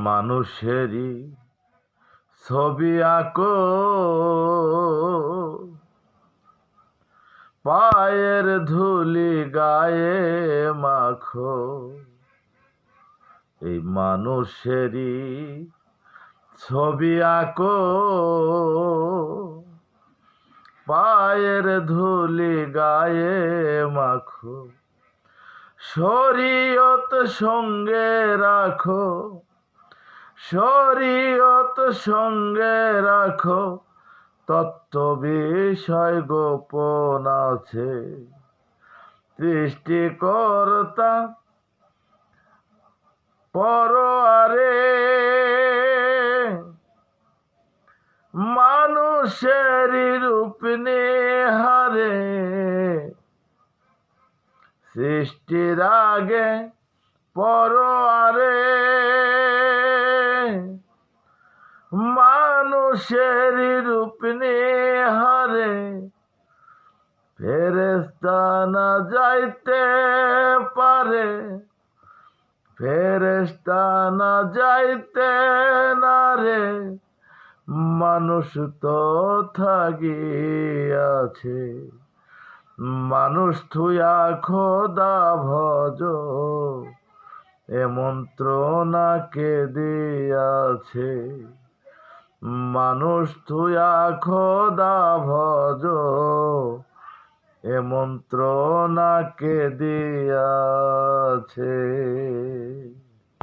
মানুষেরই ছবি আঁকো, পায়ের ধুলি গায়ে মাখো। এই মানুষেরই ছবি আঁকো, পায়ের ধুলি গায়ে মাখো। শরীয়ত সঙ্গে রাখো, শরীয়ত সঙ্গে রাখো। তত্ত্ব বিষয় গোপন আছে, সৃষ্টিকর্তা পরোয়ারে। মানুষেরই রূপ নেহারে, সৃষ্টির আগে পরোয়ারে। মানুষেরই রূপ নেহারে, ফেরেশতা না যাইতে পারে, ফেরেশতা না যাইতে না রে। মানুষ তো থাকিয়াছে, মানুষ থুয়া খোদা ভজ। এ মন্ত্রণাকে দিয়াছে, মানুষ থুয়া খোদা ভজ। এ মন্ত্রণাকে দিয়াছে।